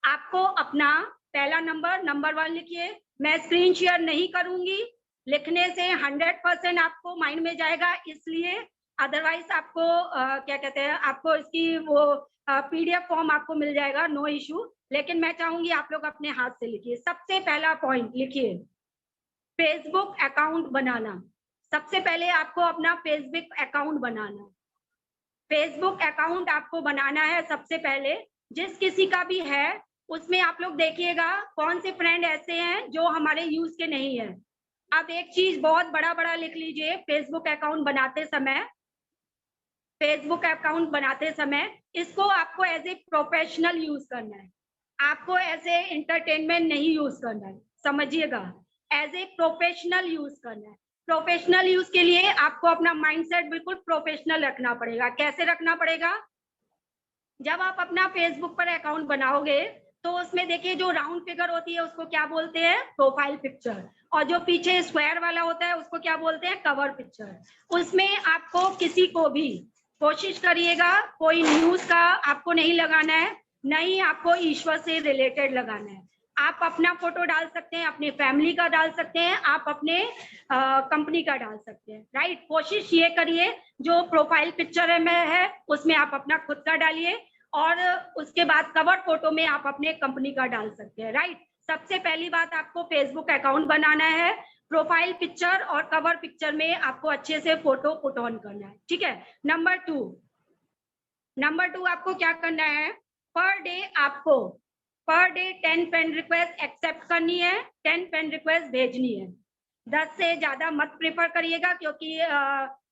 आपको अपना पहला नंबर 1 लिखिए। मैं स्क्रीन शेयर नहीं करूंगी, लिखने से 100% आपको माइंड में जाएगा, इसलिए अदरवाइज आपको क्या कहते हैं, आपको इसकी वो पीडीएफ फॉर्म आपको मिल जाएगा, नो इशू। लेकिन मैं चाहूंगी आप लोग अपने हाथ से लिखिए। सबसे पहला पॉइंट लिखिए, फेसबुक अकाउंट बनाना। सबसे पहले आपको अपना फेसबुक अकाउंट बनाना। फेसबुक अकाउंट आपको बनाना है सबसे पहले। जिस किसी का भी है उसमें आप लोग देखिएगा कौन से फ्रेंड ऐसे हैं जो हमारे यूज के नहीं है। अब एक चीज बहुत बड़ा लिख लीजिए, फेसबुक अकाउंट बनाते समय इसको आपको एज ए प्रोफेशनल यूज करना है, आपको एज ए एंटरटेनमेंट नहीं यूज करना है, समझिएगा, एज ए प्रोफेशनल यूज करना है। प्रोफेशनल यूज के लिए आपको अपना माइंडसेट बिल्कुल प्रोफेशनल रखना पड़ेगा। कैसे रखना पड़ेगा? जब आप अपना फेसबुक पर अकाउंट बनाओगे तो उसमें देखिए जो राउंड फिगर होती है उसको क्या बोलते हैं? Profile picture. और जो पीछे स्क्वायर वाला होता है उसको क्या बोलते हैं? Cover picture. उसमें आपको किसी को भी, कोशिश करिएगा कोई न्यूज का आपको नहीं लगाना है, नहीं आपको ईश्वर से रिलेटेड लगाना है। आप अपना फोटो डाल सकते हैं, अपने फैमिली का डाल सकते हैं, आप अपने कंपनी का डाल सकते हैं, राइट। कोशिश ये करिए जो प्रोफाइल पिक्चर में है उसमें आप अपना खुद का डालिए, और उसके बाद कवर फोटो में आप अपने कंपनी का डाल सकते हैं, राइट। सबसे पहली बात, आपको फेसबुक अकाउंट बनाना है, प्रोफाइल पिक्चर और कवर पिक्चर में आपको अच्छे से फोटो पुट ऑन करना है, ठीक है। नंबर टू आपको क्या करना है? पर डे आपको 10 फ्रेंड रिक्वेस्ट एक्सेप्ट करनी है, 10 फ्रेंड रिक्वेस्ट भेजनी है। 10 से ज्यादा मत प्रेफर करिएगा, क्योंकि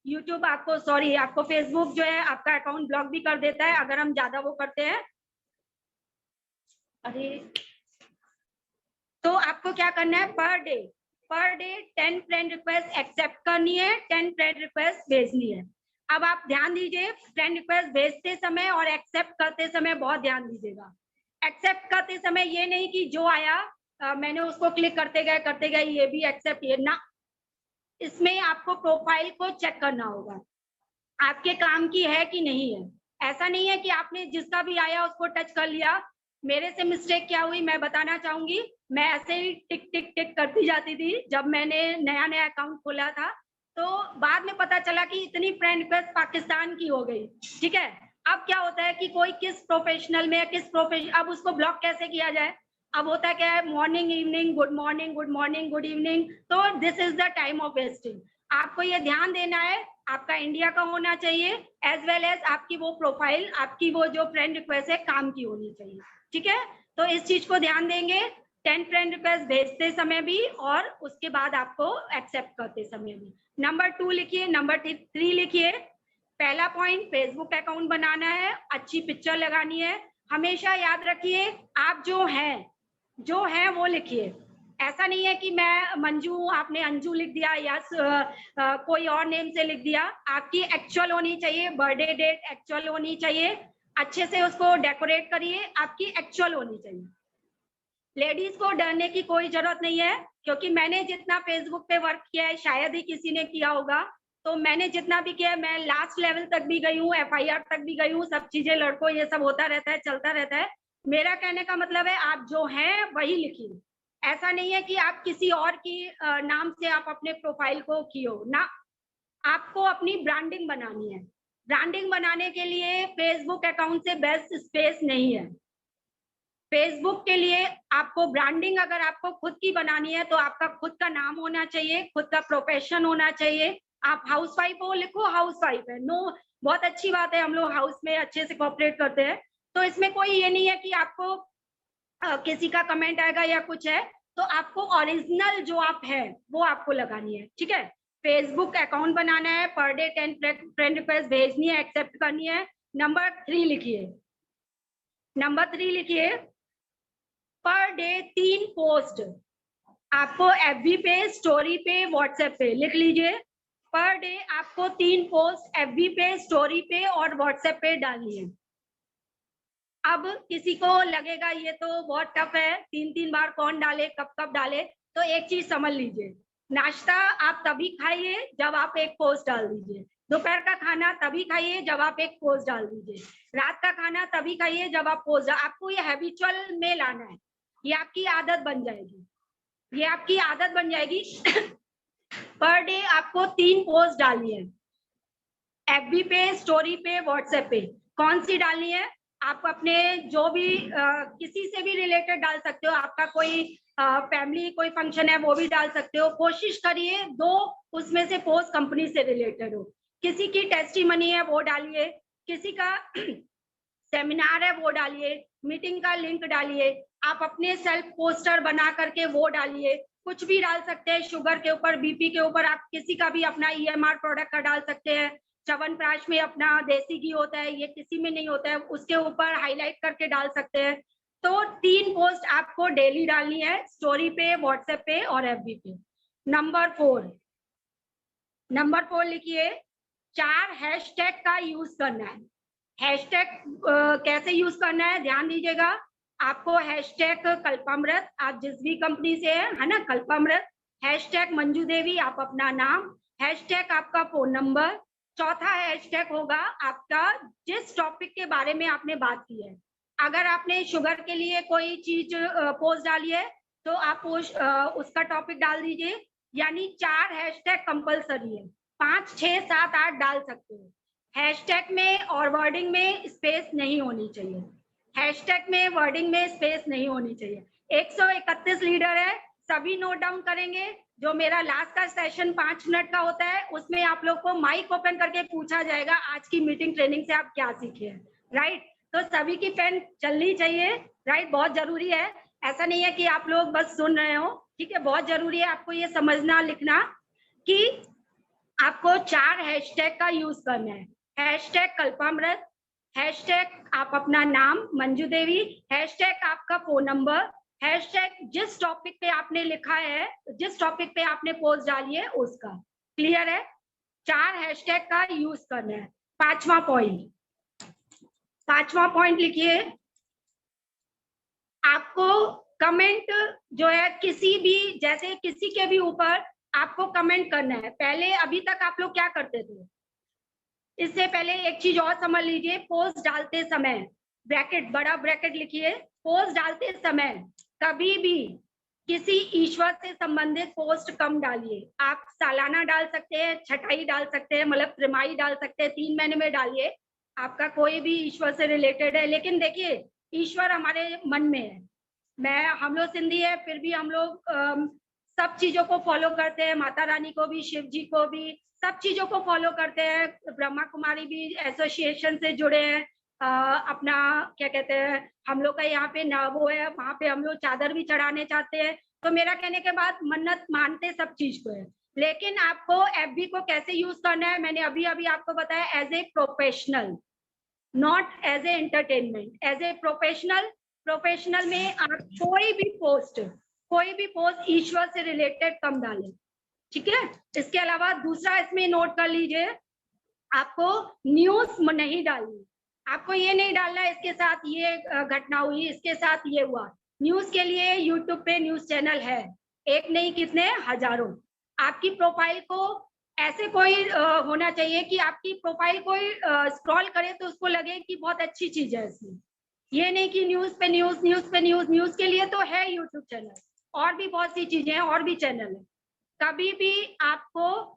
यूट्यूब आपको फेसबुक जो है आपका अकाउंट ब्लॉक भी कर देता है अगर हम ज्यादा वो करते हैं। अरे, तो आपको क्या करना है? Per day 10 friend request accept करनी है, 10 फ्रेंड रिक्वेस्ट भेजनी है। अब आप ध्यान दीजिए, फ्रेंड रिक्वेस्ट भेजते समय और एक्सेप्ट करते समय बहुत ध्यान दीजिएगा। एक्सेप्ट करते समय ये नहीं कि जो आया मैंने उसको क्लिक करते गए ये भी एक्सेप्ट, ये ना। इसमें आपको प्रोफाइल को चेक करना होगा, आपके काम की है कि नहीं है। ऐसा नहीं है कि आपने जिसका भी आया उसको टच कर लिया। मेरे से मिस्टेक क्या हुई मैं बताना चाहूंगी। मैं ऐसे ही टिक टिक टिक करती जाती थी जब मैंने नया अकाउंट खोला था, तो बाद में पता चला कि इतनी फ्रेंड रिक्वेस्ट पाकिस्तान की हो गई, ठीक है। अब क्या होता है कि कोई किस प्रोफेशनल में अब उसको ब्लॉक कैसे किया जाए? अब होता है क्या है, morning evening, good morning good evening, तो this is the time of wasting. आपको ये ध्यान देना है, आपका इंडिया का होना चाहिए, एज वेल एज आपकी वो प्रोफाइल, आपकी वो जो फ्रेंड रिक्वेस्ट है काम की होनी चाहिए, ठीक है। तो इस चीज को ध्यान देंगे 10 फ्रेंड रिक्वेस्ट भेजते समय भी और उसके बाद आपको एक्सेप्ट करते समय भी। नंबर 2 लिखिए, नंबर 3 लिखिए। पहला पॉइंट, फेसबुक अकाउंट बनाना है, अच्छी पिक्चर लगानी है। हमेशा याद रखिए आप जो है वो लिखिए। ऐसा नहीं है कि मैं मंजू हूँ, आपने अंजू लिख दिया या कोई और नेम से लिख दिया। आपकी एक्चुअल होनी चाहिए, बर्थडे डेट एक्चुअल होनी चाहिए, अच्छे से उसको डेकोरेट करिए, आपकी एक्चुअल होनी चाहिए। लेडीज को डरने की कोई जरूरत नहीं है, क्योंकि मैंने जितना फेसबुक पे वर्क किया है शायद ही किसी ने किया होगा। तो मैंने जितना भी किया है, मैं लास्ट लेवल तक भी गई हूँ, FIR तक भी गई हूँ, सब चीजें लड़कों ये सब होता रहता है, चलता रहता है। मेरा कहने का मतलब है आप जो हैं वही लिखिए। ऐसा नहीं है कि आप किसी और की नाम से आप अपने प्रोफाइल को कियो ना। आपको अपनी ब्रांडिंग बनानी है। ब्रांडिंग बनाने के लिए फेसबुक अकाउंट से बेस्ट स्पेस नहीं है। फेसबुक के लिए आपको ब्रांडिंग अगर आपको खुद की बनानी है तो आपका खुद का नाम होना चाहिए, खुद का प्रोफेशन होना चाहिए। आप हाउसवाइफ हो, लिखो हाउसवाइफ है, नो, बहुत अच्छी बात है, हम लोग हाउस में अच्छे से कोऑपरेट करते हैं। तो इसमें कोई ये नहीं है कि आपको किसी का कमेंट आएगा या कुछ है, तो आपको ओरिजिनल जो आप है वो आपको लगानी है, ठीक है। फेसबुक अकाउंट बनाना है, पर डे 10 फ्रेंड रिक्वेस्ट भेजनी है, एक्सेप्ट करनी है। नंबर 3 लिखिए, पर डे 3 पोस्ट आपको FB पे, स्टोरी पे, व्हाट्सएप पे लिख लीजिए। पर डे आपको 3 पोस्ट FB पे, स्टोरी पे और व्हाट्सएप पे डालनी है। अब किसी को लगेगा ये तो बहुत टफ है, 3 बार कौन डाले, कब डाले। तो एक चीज समझ लीजिए, नाश्ता आप तभी खाइए जब आप एक पोस्ट डाल दीजिए। दोपहर का खाना तभी खाइए जब आप एक पोस्ट डाल दीजिए, रात का खाना तभी खाइए जब आप पोस्ट, आपको ये हैबिचुअल में लाना है, ये आपकी आदत बन जाएगी, ये आपकी आदत बन जाएगी। पर डे आपको 3 पोस्ट डालनी है, एफबी पे, स्टोरी पे, व्हाट्सएप पे। कौन सी डालनी है? आप अपने जो भी किसी से भी रिलेटेड डाल सकते हो, आपका कोई फैमिली कोई फंक्शन है वो भी डाल सकते हो। कोशिश करिए 2 उसमें से पोस्ट कंपनी से रिलेटेड हो, किसी की टेस्टिमनी है वो डालिए, किसी का सेमिनार है वो डालिए, मीटिंग का लिंक डालिए, आप अपने सेल्फ पोस्टर बना करके वो डालिए, कुछ भी डाल सकते हैं, शुगर के ऊपर, बीपी के ऊपर, आप किसी का भी अपना ईएमआर प्रोडक्ट का डाल सकते हैं, च्यवनप्राश में अपना देसी घी होता है, ये किसी में नहीं होता है, उसके ऊपर हाईलाइट करके डाल सकते हैं। तो 3 पोस्ट आपको डेली डालनी है, स्टोरी पे, व्हाट्सएप पे और एफबी पे। नंबर 4 लिखिए, 4 हैशटैग का यूज करना है। हैशटैग कैसे यूज करना है ध्यान दीजिएगा। आपको हैशटैग कल्पामृत, आप जिस भी कंपनी से है ना, कल्पामृत, हैशटैग मंजू देवी, आप अपना नाम, हैशटैग आपका फोन नंबर, चौथा हैशटैग होगा आपका जिस टॉपिक के बारे में आपने बात की है। अगर आपने शुगर के लिए कोई चीज पोस्ट डाली है तो आप उसका टॉपिक डाल दीजिए, यानी 4 हैशटैग कंपलसरी है, 5, 6, 7, 8 डाल सकते हो। हैशटैग में और वर्डिंग में स्पेस नहीं होनी चाहिए, हैशटैग में वर्डिंग में स्पेस नहीं होनी चाहिए। 131 लीडर है, सभी नोट डाउन करेंगे। जो मेरा लास्ट का सेशन 5 मिनट का होता है उसमें आप लोग को माइक ओपन करके पूछा जाएगा आज की मीटिंग ट्रेनिंग से आप क्या सीखे हैं, राइट? तो सभी की पेन चलनी चाहिए, राइट? बहुत जरूरी है, ऐसा नहीं है कि आप लोग बस सुन रहे हो, ठीक है? बहुत जरूरी है आपको ये समझना लिखना कि आपको 4 हैशटैग का यूज करना है। हैशटैग कल्पामृत, हैशटैग आप अपना नाम मंजू देवी, हैशटैग आपका फोन नंबर, हैशटैग जिस टॉपिक पे आपने लिखा है, जिस टॉपिक पे आपने पोस्ट डाली है उसका। क्लियर है? 4 हैशटैग का यूज करना है। 5वां पॉइंट लिखिए, आपको कमेंट जो है किसी भी, जैसे किसी के भी ऊपर आपको कमेंट करना है। पहले अभी तक आप लोग क्या करते थे, इससे पहले एक चीज और समझ लीजिए, पोस्ट डालते समय ब्रैकेट, बड़ा ब्रैकेट लिखिए, पोस्ट डालते समय कभी भी किसी ईश्वर से संबंधित पोस्ट कम डालिए। आप सालाना डाल सकते हैं, छठाई डाल सकते हैं, मतलब त्रिमाही डाल सकते हैं, 3 महीने में डालिए, आपका कोई भी ईश्वर से रिलेटेड है। लेकिन देखिए ईश्वर हमारे मन में है, हम लोग सिंधी है फिर भी हम लोग सब चीजों को फॉलो करते हैं, माता रानी को भी, शिव जी को भी, सब चीजों को फॉलो करते हैं। ब्रह्मा कुमारी भी एसोसिएशन से जुड़े हैं, अपना क्या कहते हैं, हम लोग का यहाँ पे ना वो है, वहां पे हम लोग चादर भी चढ़ाने चाहते हैं। तो मेरा कहने के बाद मन्नत मानते सब चीज को है, लेकिन आपको एफबी को कैसे यूज करना है मैंने अभी अभी आपको बताया, as a professional, not as a entertainment, as a professional में आप कोई भी पोस्ट ईश्वर से रिलेटेड कम डालें, ठीक है? इसके अलावा दूसरा इसमें नोट कर लीजिए, आपको न्यूज नहीं डालनी, आपको ये नहीं डालना इसके साथ ये घटना हुई, इसके साथ ये हुआ। न्यूज के लिए यूट्यूब पे न्यूज चैनल है, एक नहीं कितने हजारों। आपकी प्रोफाइल को ऐसे कोई होना चाहिए कि आपकी प्रोफाइल कोई स्क्रॉल करे तो उसको लगे कि बहुत अच्छी चीज है इसमें, ये नहीं कि न्यूज पे न्यूज, न्यूज पे न्यूज। न्यूज के लिए तो है यूट्यूब चैनल, और भी बहुत सी चीजें हैं, और भी चैनल है। कभी भी आपको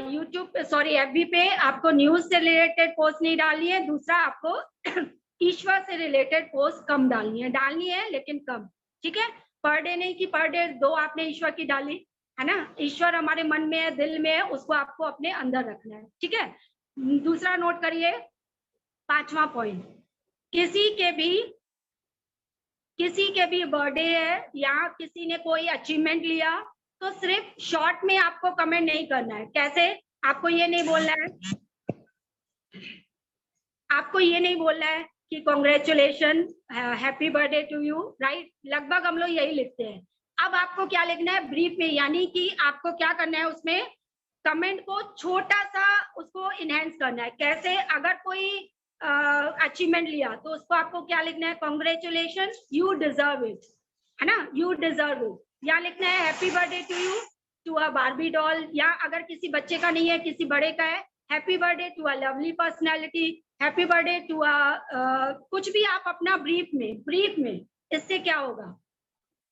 यूट्यूब सॉरी एफबी पे आपको न्यूज से रिलेटेड पोस्ट नहीं डालनी है। दूसरा, आपको ईश्वर से रिलेटेड पोस्ट कम डालनी है लेकिन कम, ठीक है? पर डे नहीं कि पर डे 2 आपने ईश्वर की डाली, है ना? ईश्वर हमारे मन में है, दिल में है, उसको आपको अपने अंदर रखना है, ठीक है? दूसरा नोट करिए, 5वां पॉइंट, किसी के भी बर्थडे है या किसी ने कोई अचीवमेंट लिया तो सिर्फ शॉर्ट में आपको कमेंट नहीं करना है। कैसे? आपको ये नहीं बोलना है कि congratulation, happy birthday to you, right? लगभग हम लोग यही लिखते हैं। अब आपको क्या लिखना है ब्रीफ में, यानी कि आपको क्या करना है, उसमें कमेंट को छोटा सा उसको इनहेंस करना है। कैसे? अगर कोई अचीवमेंट लिया तो उसको आपको क्या लिखना है, कॉन्ग्रेचुलेशन, यू डिजर्व इट, है ना? You deserve it. या लिखना है happy birthday to you, to a Barbie doll, या अगर किसी बच्चे का नहीं है किसी बड़े का है happy birthday to a lovely personality, happy birthday to कुछ भी आप अपना ब्रीफ में, इससे क्या होगा,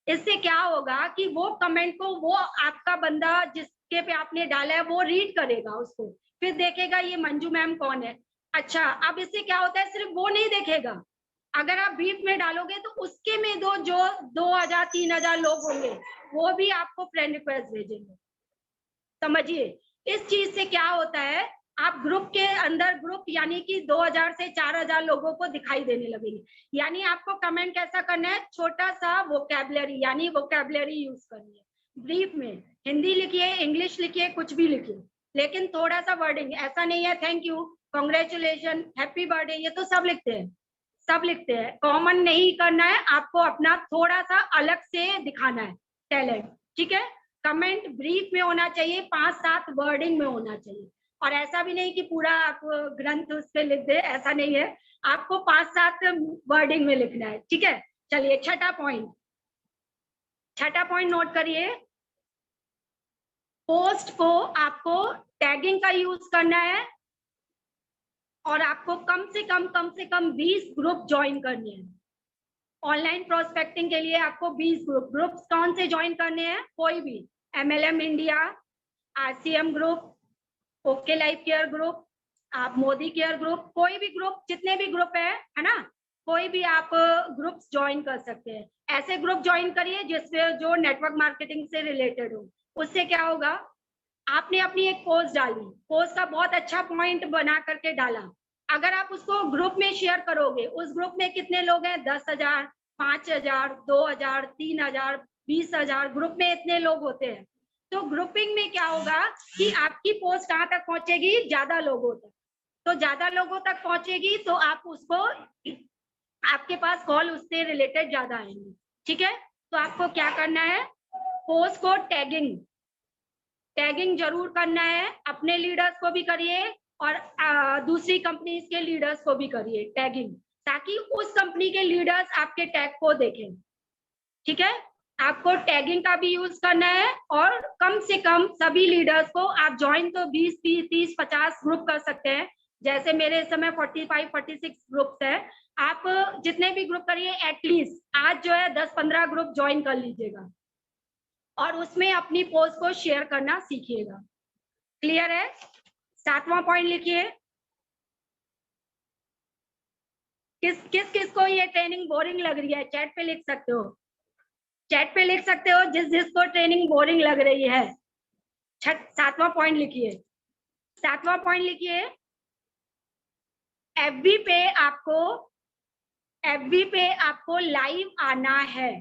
इससे क्या होगा कि वो कमेंट को वो आपका बंदा जिसके पे आपने डाला है वो रीड करेगा उसको, फिर देखेगा ये मंजू मैम कौन है। अच्छा, अब इससे क्या होता है, सिर्फ वो नहीं देखेगा, अगर आप ब्रीफ में डालोगे तो उसके में जो 2000 3000 लोग होंगे वो भी आपको फ्रेंड रिक्वेस्ट भेजेंगे। समझिए, इस चीज से क्या होता है, आप ग्रुप के अंदर ग्रुप यानी कि 2000 से 4000 लोगों को दिखाई देने लगेंगे। यानी आपको कमेंट कैसा करना है, छोटा सा वोकैबुलरी यानी वोकैबुलरी यूज करनी है ब्रीफ में। हिंदी लिखिए, इंग्लिश लिखिए, कुछ भी लिखिए, लेकिन थोड़ा सा वर्डिंग, ऐसा नहीं है thank you, congratulation, happy birthday, ये तो सब लिखते हैं, सब लिखते हैं, कॉमन नहीं करना है आपको, अपना थोड़ा सा अलग से दिखाना है टैलेंट। ठीक है, कमेंट ब्रीफ में होना चाहिए, 5-7 वर्डिंग में होना चाहिए, और ऐसा भी नहीं कि पूरा आप ग्रंथ उस पर लिख दे, ऐसा नहीं है, आपको 5-7 वर्डिंग में लिखना है। ठीक है, चलिए छठा पॉइंट नोट करिए, पोस्ट को आपको टैगिंग का यूज करना है और आपको कम से कम 20 ग्रुप ज्वाइन करने हैं। ऑनलाइन प्रोस्पेक्टिंग के लिए आपको 20 ग्रुप्स कौन से ज्वाइन करने हैं, कोई भी, MLM India, RCM group, okay life care group, आप मोदी केयर ग्रुप, कोई भी ग्रुप, जितने भी ग्रुप है ना, कोई भी आप ग्रुप्स ज्वाइन कर सकते हैं। ऐसे ग्रुप ज्वाइन करिए जिसमें जो नेटवर्क मार्केटिंग से रिलेटेड हो। उससे क्या होगा, आपने अपनी एक पोस्ट डाली, पोस्ट का बहुत अच्छा पॉइंट बना करके डाला, अगर आप उसको ग्रुप में शेयर करोगे, उस ग्रुप में कितने लोग हैं, 10,000, 5,000, 2,000, 3,000, 20,000, ग्रुप में इतने लोग होते हैं। तो ग्रुपिंग में क्या होगा कि आपकी पोस्ट कहाँ तक पहुंचेगी, ज्यादा लोगों तक, तो ज्यादा लोगों तक पहुंचेगी तो आप उसको, आपके पास कॉल उससे रिलेटेड ज्यादा आएंगे। ठीक है, तो आपको क्या करना है, पोस्ट को टैगिंग जरूर करना है, अपने लीडर्स को भी करिए और दूसरी कंपनीज के लीडर्स को भी करिए टैगिंग, ताकि उस कंपनी के लीडर्स आपके टैग को देखें। ठीक है, आपको टैगिंग का भी यूज करना है और कम से कम सभी लीडर्स को आप ज्वाइन तो 20, 30, 50 ग्रुप कर सकते हैं, जैसे मेरे इस समय 45, 46 ग्रुप्स है, आप जितने भी ग्रुप करिए, एटलीस्ट आज जो है 10-15 ग्रुप ज्वाइन कर लीजिएगा और उसमें अपनी पोस्ट को शेयर करना सीखिएगा। क्लियर है? 7वां पॉइंट लिखिए, किस को ये ट्रेनिंग बोरिंग लग रही है, चैट पे लिख सकते हो, चैट पे लिख सकते हो जिसको ट्रेनिंग बोरिंग लग रही है। 7वां पॉइंट लिखिए, 7वां पॉइंट लिखिए, FB पे आपको लाइव आना है।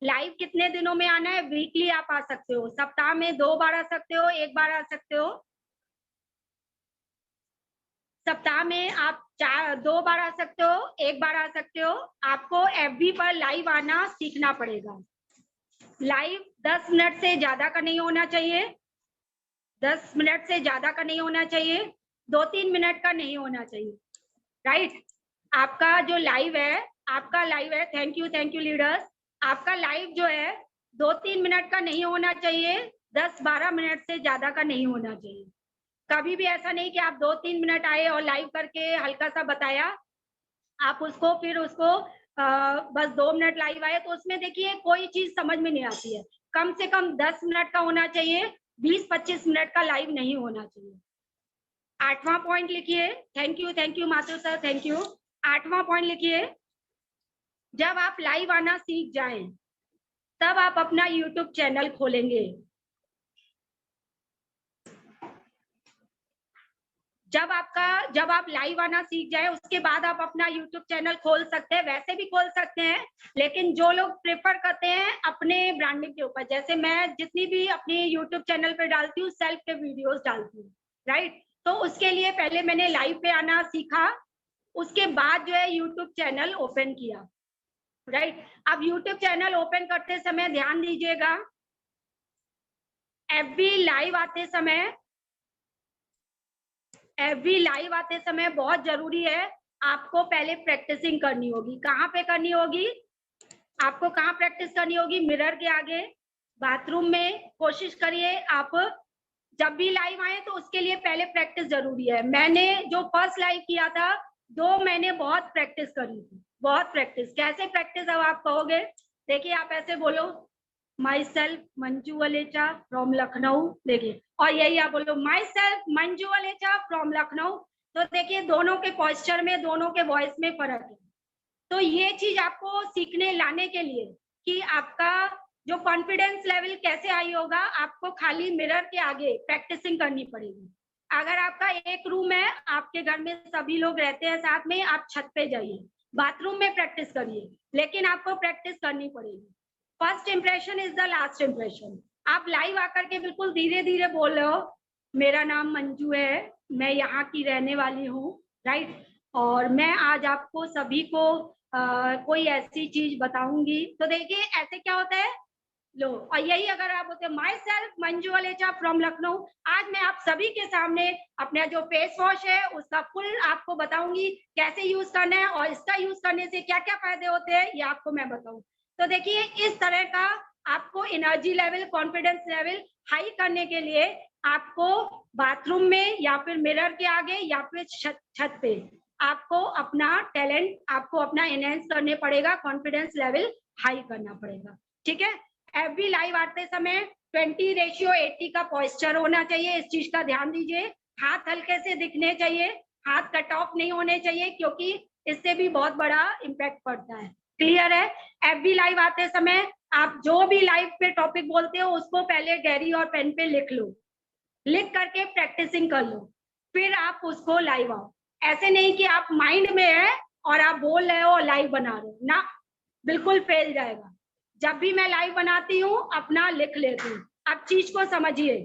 लाइव कितने दिनों में आना है, वीकली आप आ सकते हो, सप्ताह में 2 बार आ सकते हो, 1 बार आ सकते हो, सप्ताह में आप 2 बार आ सकते हो, 1 बार आ सकते हो। आपको FB पर लाइव आना सीखना पड़ेगा। लाइव 10 मिनट से ज्यादा का नहीं होना चाहिए, 10 मिनट से ज्यादा का नहीं होना चाहिए, 2-3 मिनट का नहीं होना चाहिए। राइट, आपका जो लाइव है, आपका लाइव है, थैंक यू लीडर्स, आपका लाइव जो है 2-3 मिनट का नहीं होना चाहिए, 10-12 मिनट से ज्यादा का नहीं होना चाहिए। कभी भी ऐसा नहीं कि आप 2-3 मिनट आए और लाइव करके हल्का सा बताया, आप उसको फिर उसको बस 2 मिनट लाइव आए, तो उसमें देखिए कोई चीज समझ में नहीं आती है। कम से कम 10 मिनट का होना चाहिए, 20-25 मिनट का लाइव नहीं होना चाहिए। 8वां पॉइंट लिखिए, thank you Mathur sir, thank you. 8वां पॉइंट लिखिए, जब आप लाइव आना सीख जाएं तब आप अपना YouTube चैनल खोलेंगे। जब आप लाइव आना सीख जाए उसके बाद आप अपना YouTube चैनल खोल सकते हैं, वैसे भी खोल सकते हैं, लेकिन जो लोग प्रेफर करते हैं अपने ब्रांडिंग के ऊपर, जैसे मैं जितनी भी अपने YouTube चैनल पे डालती हूँ, सेल्फ के वीडियोस डालती हूँ, राइट, तो उसके लिए पहले मैंने लाइव पे आना सीखा, उसके बाद जो है YouTube चैनल ओपन किया। राइट, अब YouTube चैनल ओपन करते समय ध्यान दीजिएगा, FB लाइव आते समय बहुत जरूरी है, आपको पहले प्रैक्टिसिंग करनी होगी। कहाँ पे करनी होगी, आपको कहाँ प्रैक्टिस करनी होगी, मिरर के आगे, बाथरूम में। कोशिश करिए आप जब भी लाइव आए तो उसके लिए पहले प्रैक्टिस जरूरी है। मैंने जो फर्स्ट लाइव किया था 2 महीने बहुत प्रैक्टिस करी थी, बहुत प्रैक्टिस। कैसे प्रैक्टिस अब आप कहोगे, देखिए आप ऐसे बोलो myself Manju Valecha from Lucknow, देखिए, और यही आप बोलो myself Manju Valecha from Lucknow. तो देखिए दोनों के पोस्चर में, दोनों के वॉइस में फर्क है। तो ये चीज आपको सीखने लाने के लिए कि आपका जो कॉन्फिडेंस लेवल कैसे आई होगा, आपको खाली मिरर के आगे प्रैक्टिसिंग करनी पड़ेगी। अगर आपका एक रूम है, आपके घर में सभी लोग रहते हैं साथ में, आप छत पे जाइए, बाथरूम में प्रैक्टिस करिए, लेकिन आपको प्रैक्टिस करनी पड़ेगी। First impression is the last impression. आप लाइव आकर के बिल्कुल धीरे धीरे बोल रहे हो, मेरा नाम मंजू है, मैं यहाँ की रहने वाली हूँ, राइट, और मैं आज आपको सभी को कोई ऐसी चीज बताऊंगी। तो देखिए ऐसे क्या होता है, लो, और यही अगर आप बोलते myself Manju Valecha from Lucknow, आज मैं आप सभी के सामने अपना जो फेस वॉश है उसका फुल आपको बताऊंगी कैसे यूज करना है, और इसका यूज करने से क्या क्या फायदे होते हैं ये आपको मैं बताऊं। तो देखिए इस तरह का आपको energy level, confidence level high करने के लिए आपको बाथरूम में या फिर मिरर के आगे या फिर छत पे आपको अपना टैलेंट, आपको अपना एनहेंस करने पड़ेगा, कॉन्फिडेंस लेवल हाई करना पड़ेगा, ठीक है। एवरी लाइव आते समय 20:80 का पोस्चर होना चाहिए, इस चीज का ध्यान दीजिए। हाथ हल्के से दिखने चाहिए, हाथ कट ऑफ नहीं होने चाहिए, क्योंकि इससे भी बहुत बड़ा इम्पैक्ट पड़ता है। क्लियर है? एवरी लाइव आते समय आप जो भी लाइव पे टॉपिक बोलते हो उसको पहले डायरी और पेन पे लिख लो, लिख करके प्रैक्टिसिंग कर लो, फिर आप उसको लाइव आओ। ऐसे नहीं कि आप माइंड में है और आप बोल रहे हो और लाइव बना रहे हो ना, बिल्कुल फेल जाएगा। जब भी मैं लाइव बनाती हूँ अपना लिख लेती हूँ। अब चीज को समझिए,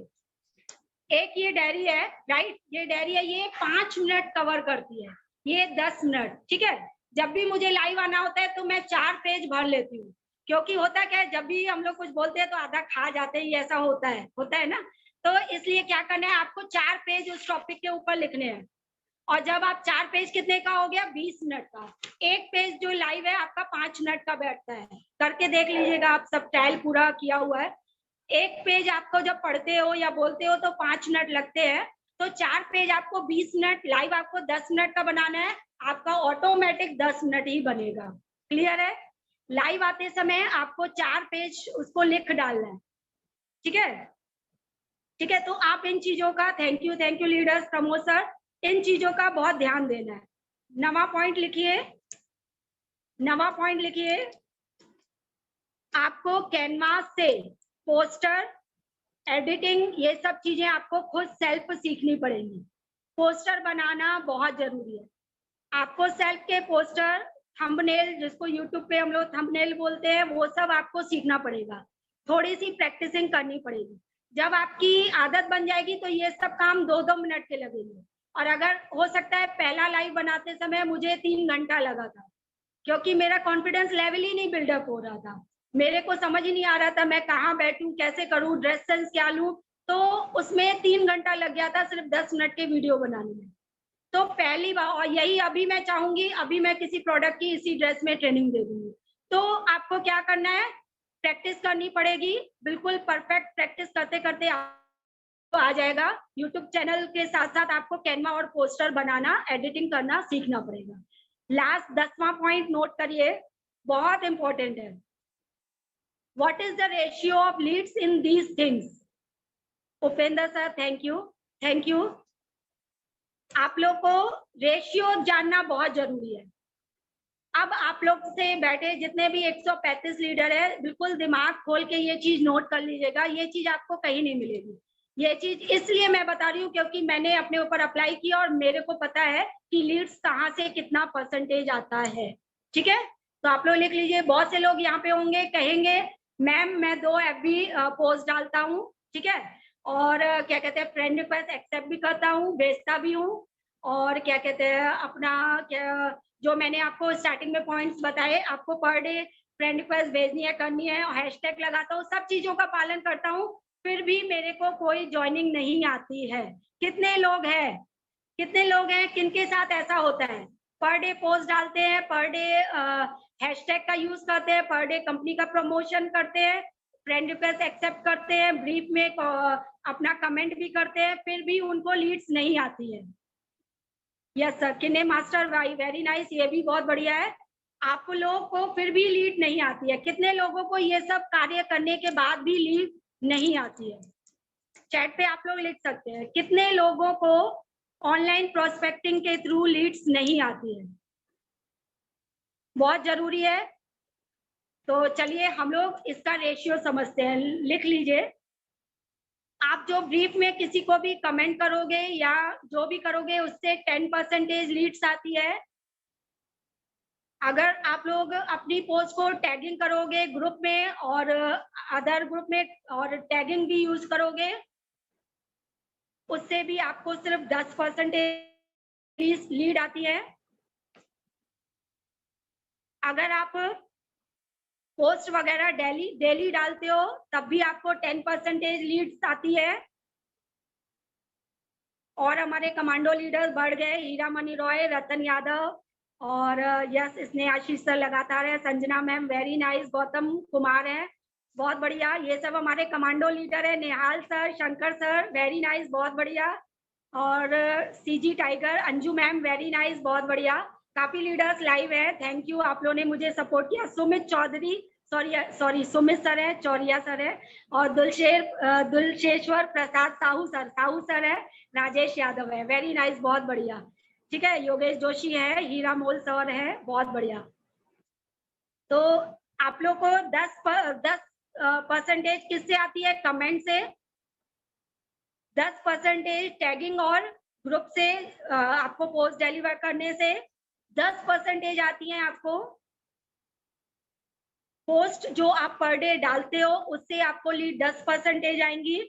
एक ये डायरी है, राइट, ये डायरी है, ये 5 मिनट कवर करती है, ये 10 मिनट, ठीक है। जब भी मुझे लाइव आना होता है तो मैं 4 पेज भर लेती हूँ, क्योंकि होता क्या है, जब भी हम लोग कुछ बोलते हैं तो आधा खा जाते हैं, ऐसा होता है ना। तो इसलिए क्या करना है, आपको 4 पेज उस टॉपिक के ऊपर लिखने हैं। और जब आप 4 पेज कितने का हो गया, 20 मिनट का। एक पेज जो लाइव है आपका 5 मिनट का बैठता है, करके देख लीजिएगा, आप सब ट्रायल पूरा किया हुआ है। एक पेज आपको जब पढ़ते हो या बोलते हो तो 5 मिनट लगते हैं, तो 4 पेज आपको 20 मिनट, लाइव आपको 10 मिनट का बनाना है, आपका ऑटोमेटिक 10 मिनट ही बनेगा। क्लियर है? लाइव आते समय आपको 4 पेज उसको लिख डालना है, ठीक है, ठीक है। तो आप इन चीजों का, thank you leaders, Pramod sir, इन चीजों का बहुत ध्यान देना है। नवा पॉइंट लिखिए, नवा पॉइंट लिखिए, आपको कैनवास से पोस्टर, एडिटिंग, ये सब चीजें आपको खुद सेल्फ सीखनी पड़ेंगी। पोस्टर बनाना बहुत जरूरी है, आपको सेल्फ के पोस्टर, थंबनेल, जिसको यूट्यूब पे हम लोग थंबनेल बोलते हैं, वो सब आपको सीखना पड़ेगा, थोड़ी सी प्रैक्टिसिंग करनी पड़ेगी। जब आपकी आदत बन जाएगी तो ये सब काम 2-2 मिनट के लगेंगे। और अगर हो सकता है, पहला लाइव बनाते समय मुझे 3 घंटा लगा था, क्योंकि मेरा कॉन्फिडेंस लेवल ही नहीं बिल्डअप हो रहा था, मेरे को समझ ही नहीं आ रहा था मैं कहाँ बैठूं, कैसे करूं, ड्रेस सेंस क्या लूं, तो उसमें 3 घंटा लग गया था सिर्फ 10 मिनट के वीडियो बनाने में। तो पहली बार, और यही अभी मैं चाहूंगी, अभी मैं किसी प्रोडक्ट की इसी ड्रेस में ट्रेनिंग दे दूंगी। तो आपको क्या करना है, प्रैक्टिस करनी पड़ेगी, बिल्कुल परफेक्ट प्रैक्टिस करते करते आ जाएगा। यूट्यूब चैनल के साथ साथ आपको कैनवा और पोस्टर बनाना, एडिटिंग करना सीखना पड़ेगा। लास्ट 10वां पॉइंट नोट करिए, बहुत इंपॉर्टेंट है। What is the ratio of leads in these things? Upendra sir, thank you. आप लोग को रेशियो जानना बहुत जरूरी है। अब आप लोग से बैठे जितने भी 135 लीडर है, बिल्कुल दिमाग खोल के ये चीज नोट कर लीजिएगा, ये चीज आपको कहीं नहीं मिलेगी। ये चीज इसलिए मैं बता रही हूँ क्योंकि मैंने अपने ऊपर अप्लाई किया और मेरे को पता है कि लीड्स कहाँ से कितना परसेंटेज आता है, ठीक है। तो आप लोग लिख लीजिए। बहुत से लोग यहाँ पे होंगे, कहेंगे मैम मैं 2 FB पोस्ट डालता हूँ, ठीक है, और क्या कहते हैं, फ्रेंड रिक्वेस्ट एक्सेप्ट भी करता हूँ, भेजता भी हूँ, और क्या कहते हैं, अपना क्या, जो मैंने आपको स्टार्टिंग में पॉइंट्स बताए, आपको पर डे फ्रेंड रिक्वेस्ट भेजनी है, करनी है, और हैशटैग लगाता हूँ, सब चीजों का पालन करता हूँ, फिर भी मेरे को कोई ज्वाइनिंग नहीं आती है। कितने लोग हैं, किनके साथ ऐसा होता है? पर डे पोस्ट डालते हैं, पर डे हैशटैग का यूज करते हैं, पर डे कंपनी का प्रमोशन करते हैं, फ्रेंड रिक्वेस्ट एक्सेप्ट करते हैं, ब्रीफ में अपना कमेंट भी करते हैं, फिर भी उनको लीड्स नहीं आती है। यस सर, किन्ने मास्टर भाई वेरी नाइस, ये भी बहुत बढ़िया है। आप लोगों को फिर भी लीड नहीं आती है। कितने लोगों को ये सब कार्य करने के बाद भी लीड नहीं आती है? चैट पे आप लोग लिख सकते हैं कितने लोगों को ऑनलाइन प्रोस्पेक्टिंग के थ्रू लीड्स नहीं आती है। बहुत जरूरी है। तो चलिए हम लोग इसका रेशियो समझते हैं, लिख लीजिए। आप जो ब्रीफ में किसी को भी कमेंट करोगे या जो भी करोगे उससे 10% लीड्स आती है। अगर आप लोग अपनी पोस्ट को टैगिंग करोगे ग्रुप में और अदर ग्रुप में और टैगिंग भी यूज करोगे, उससे भी आपको सिर्फ 10% लीड आती है। अगर आप पोस्ट वगैरह डेली डालते हो तब भी आपको 10% लीड्स आती है। और हमारे कमांडो लीडर्स बढ़ गए, हीरा मनी रॉय, रतन यादव और यस इसने आशीष सर लगातार है, Sanjana ma'am very nice, Gautam Kumar है, बहुत बढ़िया। ये सब हमारे कमांडो लीडर है, Nihal sir, Shankar sir very nice, बहुत बढ़िया। और CG tiger, Anju ma'am very nice, बहुत बढ़िया। काफी लीडर्स लाइव है, थैंक यू, आप लोगों ने मुझे सपोर्ट किया। सुमित चौधरी, सॉरी सुमित सर है, चौरिया सर है, और दुलशेश्वर प्रसाद साहू सर है, राजेश यादव है, वेरी नाइस, बहुत बढ़िया। ठीक है, योगेश जोशी है, हीरा मोल सर है, बहुत बढ़िया। तो आप लोग को 10% किससे आती है? कमेंट से, 10% टैगिंग और ग्रुप से, आपको पोस्ट डिलीवर करने से 10% आती है आपको। पोस्ट जो आप पर डे डालते हो उससे आपको लीड 10% आएंगी।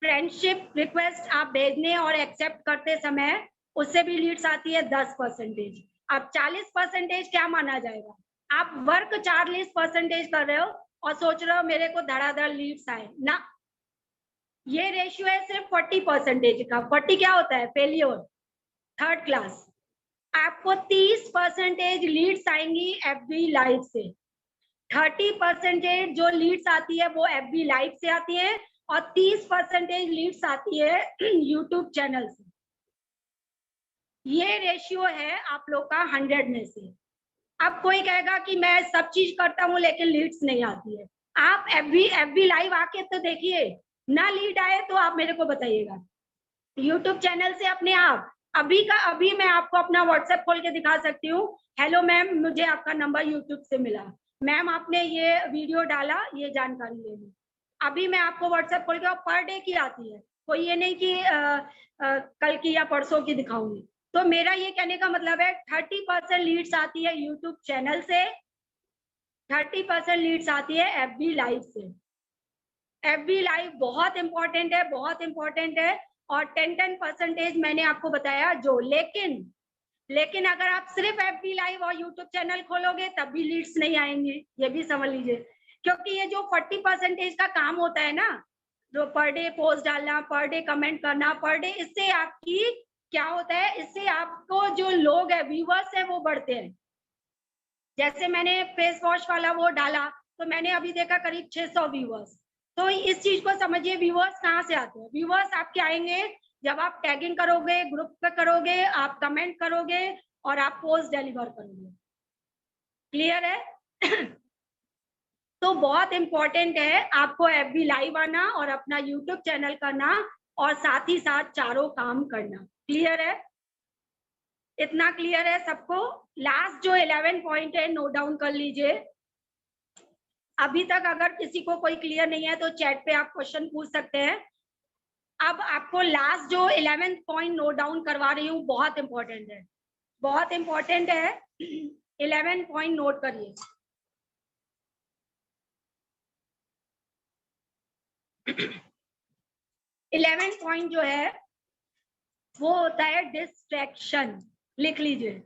फ्रेंडशिप रिक्वेस्ट आप भेजने और एक्सेप्ट करते समय उससे भी लीड्स आती है 10%। अब 40% क्या माना जाएगा? आप वर्क 40% कर रहे हो और सोच रहे हो मेरे को धड़ाधड़ लीड्स आए ना, ये रेशियो है सिर्फ 40% का। 40 क्या होता है? Failure, third class. आपको 30% लीड्स आएंगी एफबी लाइव से, 30% जो लीड्स आती है वो एफबी लाइव से आती है, और 30% लीड्स आती है यूट्यूब चैनल से। ये रेशियो है आप लोग का 100 में से। अब कोई कहेगा कि मैं सब चीज करता हूँ लेकिन लीड्स नहीं आती है। आप एफबी लाइव आके तो देखिए, ना लीड आए तो आप मेरे को बताइएगा। यूट्यूब चैनल से अपने आप अभी का अभी मैं आपको अपना व्हाट्सएप खोल के दिखा सकती हूँ। हेलो मैम, मुझे आपका नंबर यूट्यूब से मिला, मैम आपने ये वीडियो डाला, ये जानकारी लेनी। अभी मैं आपको व्हाट्सएप खोल के, पर डे की आती है, कोई ये नहीं कि कल की या परसों की दिखाऊंगी। तो मेरा ये कहने का मतलब है 30% लीड्स आती है यूट्यूब चैनल से, 30% लीड्स आती है एफबी लाइव से। एफबी लाइव बहुत इंपॉर्टेंट है, बहुत इंपॉर्टेंट है। और 10% मैंने आपको बताया जो, लेकिन अगर आप सिर्फ एफबी लाइव और यूट्यूब चैनल खोलोगे तब भी लीड्स नहीं आएंगे, ये भी समझ लीजिए। क्योंकि ये जो 40% का काम होता है ना, जो पर डे पोस्ट डालना, पर डे कमेंट करना, पर डे, इससे आपकी क्या होता है, इससे आपको जो लोग है, व्यूअर्स है, वो बढ़ते हैं। जैसे मैंने फेस वॉश वाला वो डाला तो मैंने अभी देखा करीब 600 व्यूअर्स। तो इस चीज को समझिए, व्यूअर्स कहाँ से आते हैं? व्यूअर्स आपके आएंगे जब आप टैगिंग करोगे, ग्रुप पे करोगे, आप कमेंट करोगे और आप पोस्ट डिलीवर करोगे। क्लियर है? तो बहुत इंपॉर्टेंट है आपको एफबी लाइव आना और अपना यूट्यूब चैनल करना और साथ ही साथ चारों काम करना। क्लियर है? इतना क्लियर है सबको? लास्ट जो 11 पॉइंट है नोट डाउन कर लीजिए। अभी तक अगर किसी को कोई क्लियर नहीं है तो चैट पे आप क्वेश्चन पूछ सकते हैं। अब आपको लास्ट जो 11 पॉइंट नोट डाउन करवा रही हूँ, बहुत इंपॉर्टेंट है, बहुत इंपॉर्टेंट है। 11 पॉइंट नोट करिए। इलेवेंथ पॉइंट जो है वो होता है डिस्ट्रैक्शन। लिख लीजिए,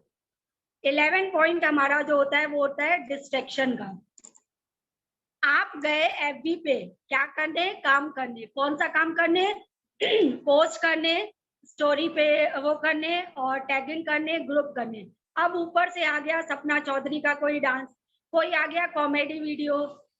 11 पॉइंट हमारा जो होता है वो होता है डिस्ट्रैक्शन का। आप गए एफबी पे क्या करने? काम करने। कौन सा काम करने? पोस्ट करने, स्टोरी पे वो करने और टैगिंग करने, ग्रुप करने। अब ऊपर से आ गया सपना चौधरी का कोई डांस, कोई आ गया कॉमेडी वीडियो,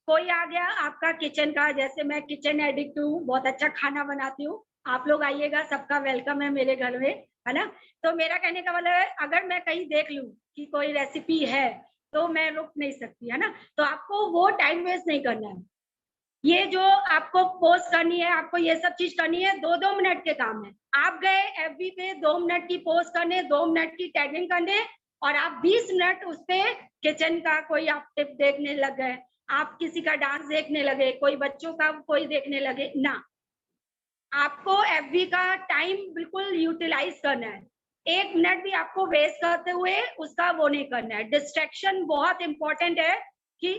कोई आ गया आपका किचन का, जैसे मैं किचन एडिक्ट हूँ, बहुत अच्छा खाना बनाती हूँ, आप लोग आइएगा, सबका वेलकम है मेरे घर में, है ना। तो मेरा कहने का मतलब है, अगर मैं कहीं देख लूं कि कोई रेसिपी है तो मैं रुक नहीं सकती, है ना। तो आपको वो टाइम वेस्ट नहीं करना है। ये जो आपको पोस्ट करनी है, आपको ये सब चीज करनी है, 2-2 मिनट के काम है। आप गए एफबी पे 2 मिनट की पोस्ट करने, 2 मिनट की टैगिंग करने, और आप 20 मिनट उस पे किचन का कोई आप टिप देखने लग गए, आप किसी का डांस देखने लगे, कोई बच्चों का कोई देखने लगे ना। आपको एफबी का टाइम बिल्कुल यूटिलाइज करना है। 1 मिनट भी आपको वेस्ट करते हुए उसका वो नहीं करना है। डिस्ट्रैक्शन बहुत इंपॉर्टेंट है कि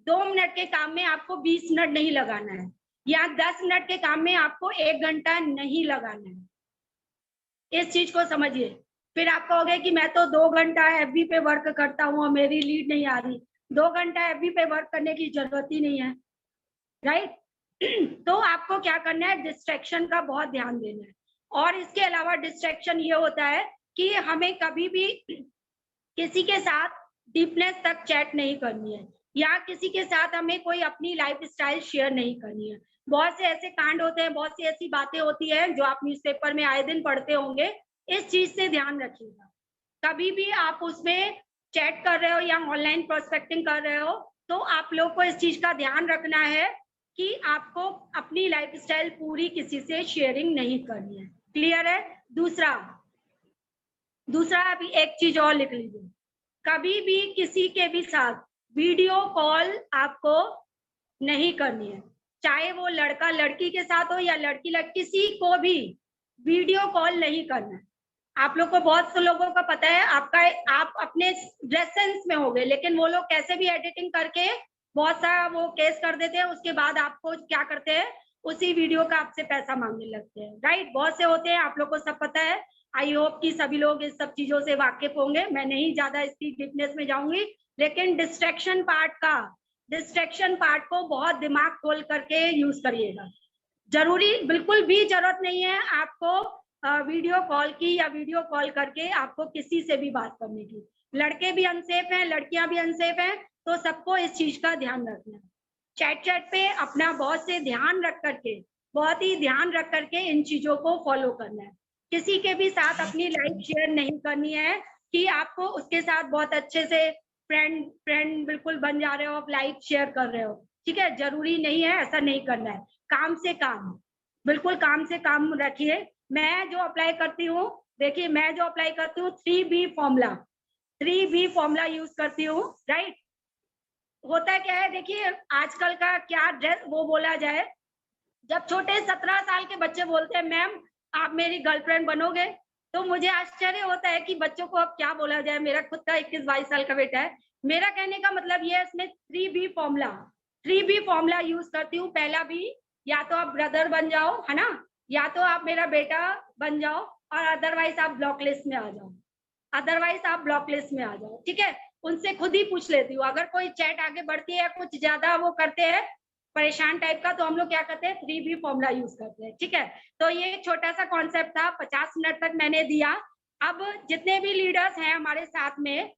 2 मिनट के काम में आपको 20 मिनट नहीं लगाना है, या 10 मिनट के काम में आपको 1 घंटा नहीं लगाना है। इस चीज को समझिए। फिर आप कहोगे कि मैं तो 2 घंटा एफबी पे वर्क करता हूँ और मेरी लीड नहीं आ रही। 2 घंटा एफबी पे वर्क करने की जरूरत ही नहीं है, राइट। तो आपको क्या करना है, डिस्ट्रैक्शन का बहुत ध्यान देना है। और इसके अलावा डिस्ट्रैक्शन ये होता है कि हमें कभी भी किसी के साथ डीपनेस तक चैट नहीं करनी है, या किसी के साथ हमें कोई अपनी लाइफ स्टाइल शेयर नहीं करनी है। बहुत से ऐसे कांड होते हैं, बहुत सी ऐसी बातें होती है जो आप न्यूज़पेपर में आए दिन पढ़ते होंगे। इस चीज से ध्यान रखिएगा। कभी भी आप उसमें चैट कर रहे हो या ऑनलाइन प्रोस्पेक्टिंग कर रहे हो, तो आप लोग को इस चीज का ध्यान रखना है कि आपको अपनी लाइफ स्टाइल पूरी किसी से शेयरिंग नहीं करनी है। क्लियर है। दूसरा अभी एक चीज और लिख लीजिए, कभी भी किसी के भी साथ वीडियो कॉल आपको नहीं करनी है। चाहे वो लड़का लड़की के साथ हो या लड़की किसी को भी वीडियो कॉल नहीं करना है। आप लोग को, बहुत से लोगों का पता है, आप अपने ड्रेस सेंस में हो गए, लेकिन वो लोग कैसे भी एडिटिंग करके बहुत सा वो केस कर देते हैं। उसके बाद आपको क्या करते हैं, उसी वीडियो का आपसे पैसा मांगने लगते हैं, राइट। बहुत से होते हैं, आप लोग को सब पता है। आई होप कि सभी लोग इस सब चीजों से वाकिफ होंगे। मैं नहीं ज्यादा इसकी डीपनेस में जाऊंगी, लेकिन डिस्ट्रैक्शन पार्ट को बहुत दिमाग खोल करके यूज करिएगा। जरूरी बिल्कुल भी जरूरत नहीं है आपको वीडियो कॉल की, या वीडियो कॉल करके आपको किसी से भी बात करने की। लड़के भी अनसेफ हैं, लड़कियां भी अनसेफ हैं, तो सबको इस चीज का ध्यान रखना है। चैट पे अपना बहुत ही ध्यान रख करके इन चीजों को फॉलो करना है। किसी के भी साथ अपनी लाइफ शेयर नहीं करनी है कि आपको उसके साथ बहुत अच्छे से फ्रेंड बिल्कुल बन जा रहे हो, आप लाइफ शेयर कर रहे हो, ठीक है। जरूरी नहीं है, ऐसा नहीं करना है। काम से काम, बिल्कुल काम से काम रखिए। मैं जो अप्लाई करती हूँ, देखिए मैं जो अप्लाई करती हूँ 3B फॉर्मूला यूज करती हूँ, राइट। होता क्या है, देखिए आजकल का क्या ड्रेस वो बोला जाए, जब छोटे 17 साल के बच्चे बोलते हैं मैम आप मेरी गर्लफ्रेंड बनोगे, तो मुझे आश्चर्य होता है कि बच्चों को अब क्या बोला जाए। मेरा खुद का 21-22 साल का बेटा है। मेरा कहने का मतलब ये है, इसमें 3B फॉर्मूला यूज करती हूँ। पहला भी, या तो आप ब्रदर बन जाओ, है ना, या तो आप मेरा बेटा बन जाओ, और अदरवाइज आप ब्लॉक लिस्ट में आ जाओ, ठीक है। उनसे खुद ही पूछ लेती हूँ, अगर कोई चैट आगे बढ़ती है, कुछ ज्यादा वो करते हैं परेशान टाइप का, तो हम लोग क्या करते हैं, 3B फॉर्मूला यूज करते हैं, ठीक है। तो ये छोटा सा कॉन्सेप्ट था, 50 मिनट तक मैंने दिया। अब जितने भी लीडर्स हैं हमारे साथ में,